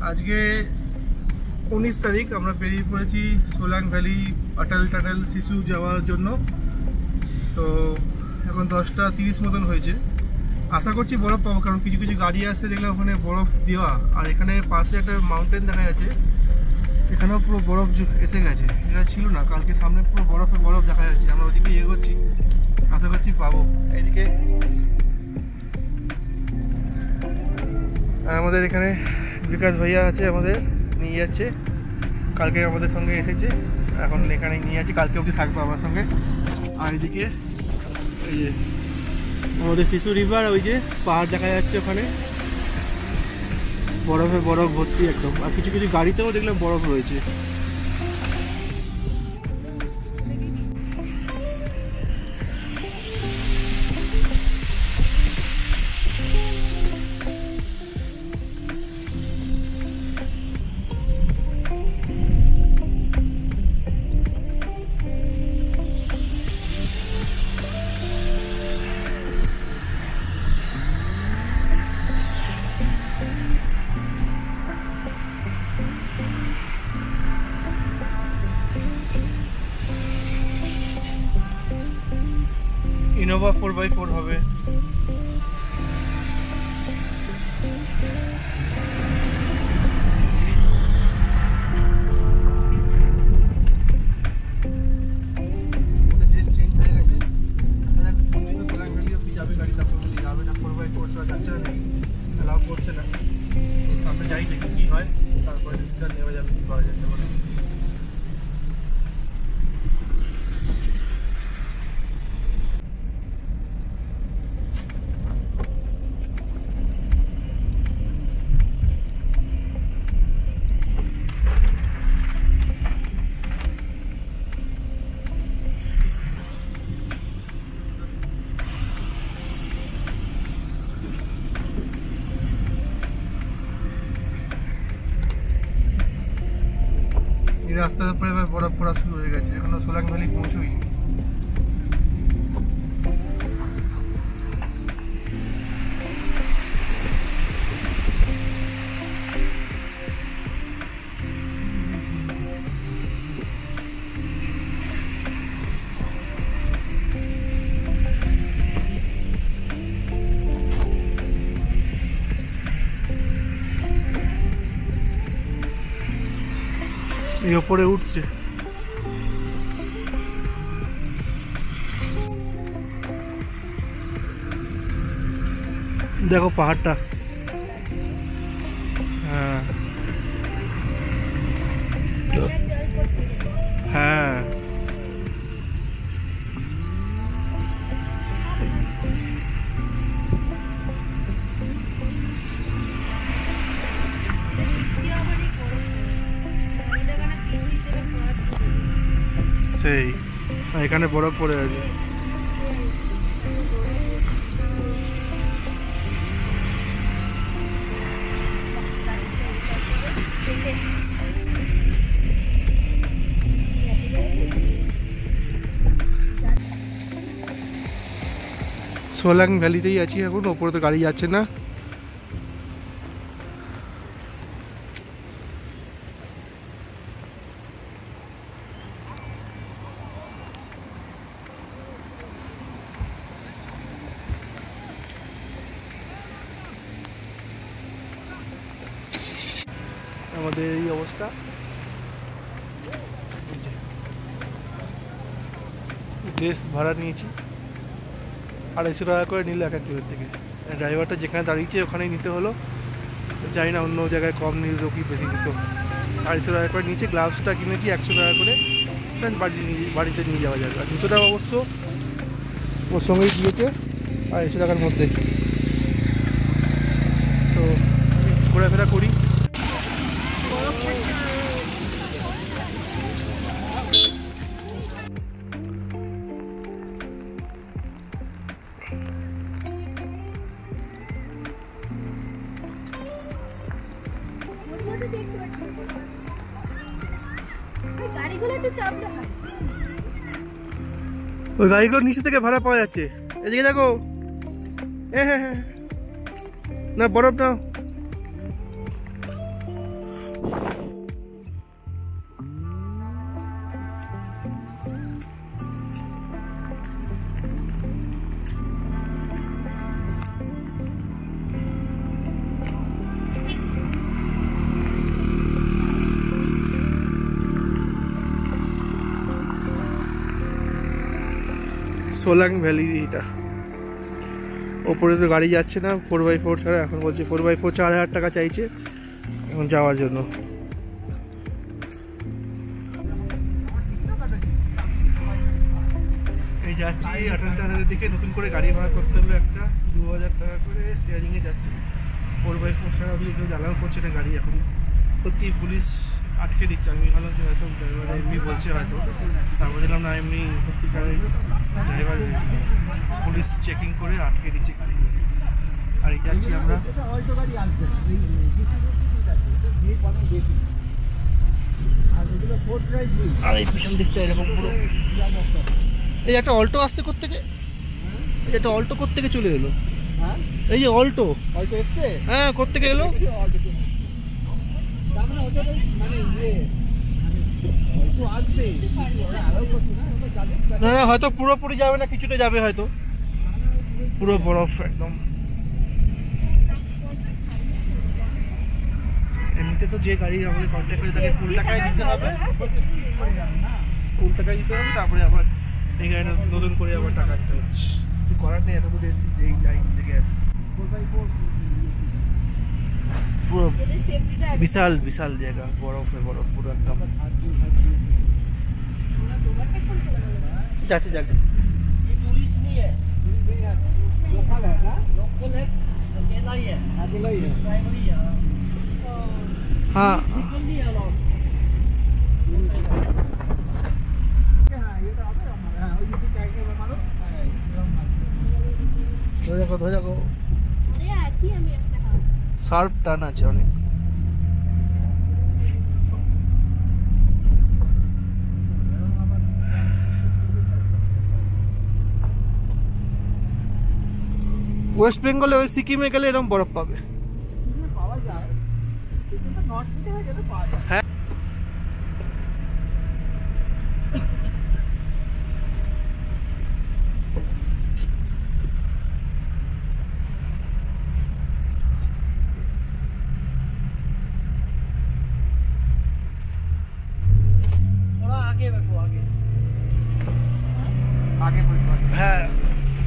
আজকে 19 তারিখ আমরা বেরিয়ে পড়েছি সোলাং ভ্যালি অটল টানেল শিশু যাওয়ার জন্য। তো এখন 10টা 30 মতন হয়েছে। আশা করছি বরফ পাবো, কারণ কিছু কিছু গাড়ি আসছে দেখলাম ওখানে বরফ দেওয়া। আর এখানে পাশে একটা মাউন্টেন দেখা যাচ্ছে, এখানেও পুরো বরফ এসে গেছে, এটা ছিল না কালকে। সামনে পুরো বরফে বরফ দেখা যাচ্ছে। আমরা ওদিকে এগোচ্ছি, আশা করছি পাবো। এইদিকে আমাদের এখানে বিকাশ ভাইয়া আছে, আমাদের নিয়ে যাচ্ছে। কালকে আমাদের সঙ্গে এসেছে, এখন এখানে নিয়ে যাচ্ছি, কালকে অবধি থাকবে আমার সঙ্গে। আর এদিকে এই যে আমাদের শিশু রিভার, ওই যে পাহাড় দেখা যাচ্ছে ওখানে, বরফে বরফ ভর্তি একদম। আর কিছু কিছু গাড়িতেও দেখলাম বরফ রয়েছে। ইনোভা 4x4 হবে। সামনে যাই দেখি কি হয়, তারপরে ডিসিশন নেওয়া যাবে কি করা যেতে পারে। এই রাস্তার উপরে এবার বরফ পড়া শুরু হয়ে গেছে, এখনো সোলাং ভ্যালি পৌঁছই। এই ওপরে উঠছে, দেখো পাহাড়টা। হ্যাঁ হ্যাঁ, সেই এখানে বরফ পড়ে আছে। সোলাং ভ্যালিতেই আছি এখন, ওপরে তো গাড়ি যাচ্ছে না। আমাদের এই অবস্থা, ড্রেস ভাড়া নিয়েছি 250 টাকা করে নিল এক একজনের থেকে। ড্রাইভারটা যেখানে দাঁড়িয়েছে ওখানেই নিতে হলো, জানি না অন্য জায়গায় কম নিল কি বেশি নিত। 250 টাকা করে নিয়েছে। গ্লাভসটা কিনেছি 100 টাকা করে, বাড়িতে নিয়ে যাওয়া যাবে। আর জুতোটা অবশ্য ওর সঙ্গেই দিয়েছে 250 টাকার মধ্যে। তো ঘোরাফেরা করি। ওই গাড়িগুলো নিচে থেকে ভাড়া পাওয়া যাচ্ছে। এদিকে দেখো, হ্যাঁ হ্যাঁ হ্যাঁ, না বরফ নাও। সোলাং ভ্যালি। এটা ওপরে তো গাড়ি যাচ্ছে না 4x4 ছাড়া, এখন বলছে 4x4 4,000 টাকা চাইছে এখন যাওয়ার জন্য। এই যাচ্ছি অটল টানেলের দিকে, নতুন করে গাড়ি ভাড়া করতে হলো একটা 2,000 টাকা করে, শেয়ারিংয়ে যাচ্ছি। 4x4 ছাড়া দিয়ে কেউ জ্বালাও করছে না গাড়ি এখন, সত্যি পুলিশ আটকে দিচ্ছে। আমি ভাবলাম যে হয়তো ড্রাইভার এমনি বলছে হয়তো, তারপর দিলাম না এমনি সত্যিকার ড্রাইভার পুলিশ চেকিং করে আটকে দিচ্ছে গাড়ি। আর যাচ্ছি আমরা আর এই পিছন দিকটা এরকম পুরো। এই একটা অল্টো আসছে কোত্থেকে, এটা অল্টো কোত্থেকে চলে এলো? এই যে অল্টো এসছে, হ্যাঁ কোত্থেকে এলো? না না হয়তো পুরোপুরি যাবে না, কিছুটা যাবে হয়তো, পুরো বরফ একদম। এমনিতে তো যে গাড়ি আমাদের কন্ট্যাক্ট করে তাকে ফুল টাকায় দিতে হবে, তারপরে আবার এই গাড়িটা নতুন করে আবার টাকা দিতে হচ্ছে। কিছু করার নেই, এত দূর এসেছি এই লাইন থেকে আসি। পুরো বিশাল বিশাল জায়গা, বরফে বরফ পুরো একদম। যাচ্ছে যাচ্ছে হ্যাঁ। শার্প টান আছে অনেক। ওয়েস্ট বেঙ্গলে ওই সিকিমে গেলে এরকম বরফ পাবে। হ্যাঁ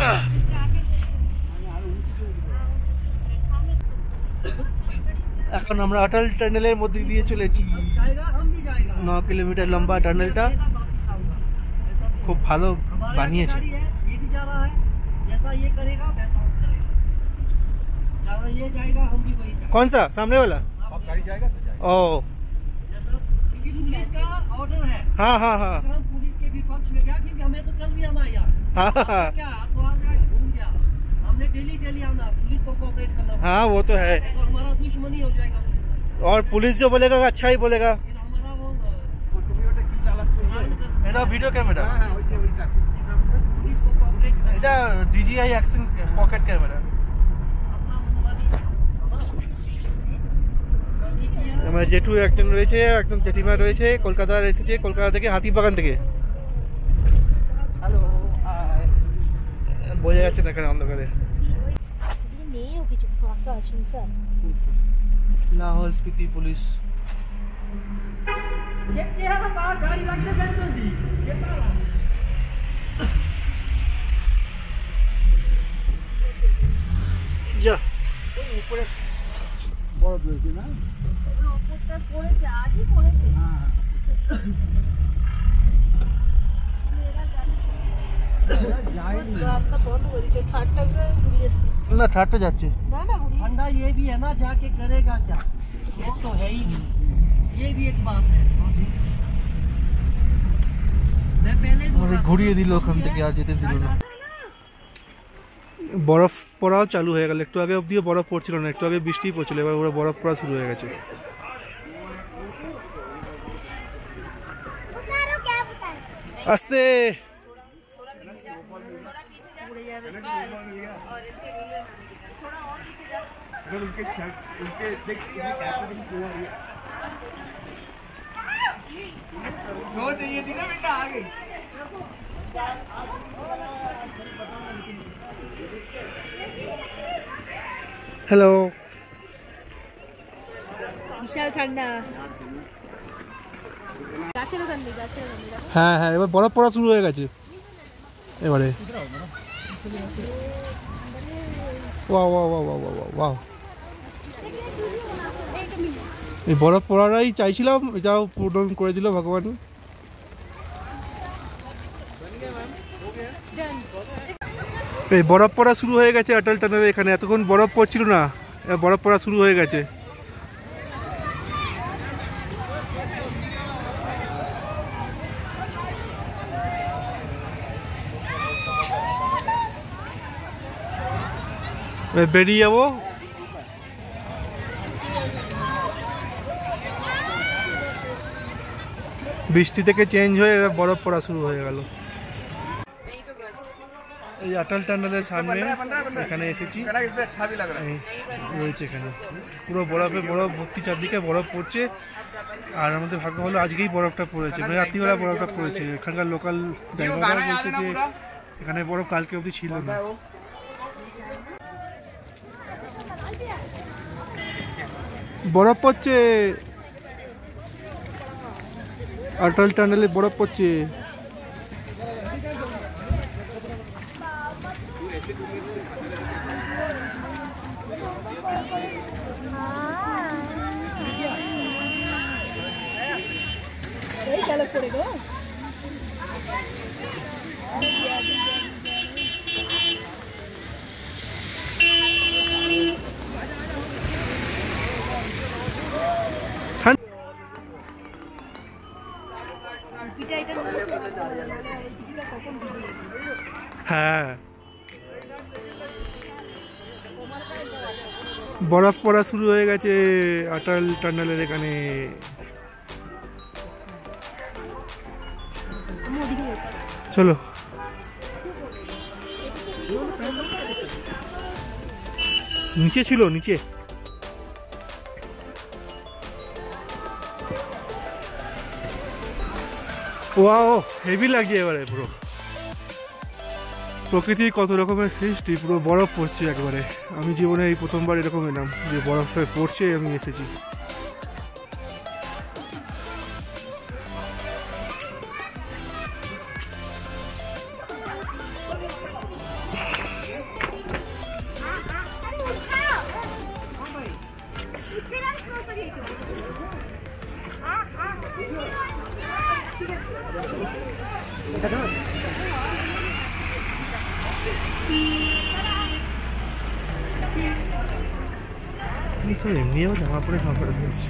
হ্যাঁ এখন আমরা অটল টানেলের মধ্যে দিয়ে চলেছি। 9 কিলোমিটার লম্বা টানেলটা, খুব ভালো বানিয়েছে। कौन सा सामने वाला? ओ पुलिस का ऑर्डर है। हाँ हाँ हाँ हम पुलिस के भी पक्ष में गया क्योंकि हमें तो कल भी आना यार। हाँ क्या तो आ जाए घूम गया, हमने डेली आना, पुलिस को कोऑपरेट करना। हाँ वो तो है, तो हमारा दुश्मनी हो जाएगा उसके साथ। और पुलिस जो बोलेगा अच्छा ही बोलेगा। हमारा वो मेरा वीडियो कैमरा, पुलिस को कोऑपरेट करना। এটা DJI অ্যাকশন পকেট ক্যামেরা। আমার জেঠু একজন রয়েছে, একজন জেঠিমা রয়েছে, কলকাতা এসেছে, কলকাতা থেকে হাতিবাগান থেকে। হ্যালো বোঝা যাচ্ছে না এখানে অন্ধকারে। লাহোল স্পিতি পুলিশ। যা উপরে বড় রয়েছে না, উপরটা পড়েছে, আজই পড়েছে। रास्ता बंद हो गई, थार्ड ना थार्ड जाচ্ছে ना ना ठंडा। ये भी है ना, जाके करेगा क्या, वो तो है ही नहीं। ये भी एक बात है। मैं पहले ঘুরিয়ে দিল ওখান থেকে, আর যেতে দিল না। বরফ পড়াও চালু হয়ে গেল, একটু আগে অবধিও বরফ পড়ছিল না, একটু আগে বৃষ্টি পড়ছিল, এবার ওরা বরফ পড়া শুরু হয়ে গেছে। আস্তে হ্যালো, বিশাল ঠান্ডা। গাছের ওখান দিয়ে হ্যাঁ হ্যাঁ এবার বরফ পড়া শুরু হয়ে গেছে। এবারে wow wow wow wow wow wow, এই বরফ পড়াটাই চাইছিলাম, এটাও পূরণ করে দিল ভগবান। এই বরফ পড়া শুরু হয়ে গেছে অটল টানেলে, এখানে এতক্ষণ বরফ পড়ছিল না, বরফ পড়া শুরু হয়ে গেছে। বেরিয়ে যাবো, বৃষ্টি থেকে চেঞ্জ হয়ে বরফ পড়া শুরু হয়ে গেল। এই অটল টানেলের সামনে এখানে এসেছি, রয়েছে এখানে পুরো বরফে বরফ ভর্তি, চারদিকে বরফ পড়ছে। আর আমাদের ভাগ্য হলো আজকেই বরফটা পড়েছে, মানে রাত্রিবেলা বরফটা পড়েছে। এখানকার লোকাল ড্রাইভাররা বলছে যে এখানে বরফ কালকে অবধি ছিল না। বরফ পড়ছে, অটল টানেলে বরফ পড়ছে। হ্যাঁ, বরফ পড়া শুরু হয়ে গেছে অটল টানেলের এখানে। চলো, নিচে ছিল, নিচে। ওয়াও, হেভি লাগছে এবারে। পুরো প্রকৃতির কত রকমের সৃষ্টি, পুরো বরফ পড়ছে একবারে। আমি জীবনে এই প্রথমবার এরকম এলাম যে বরফে পড়ছে, আমি এসেছি। এমনিও জামা পরে সাঁতার করছে।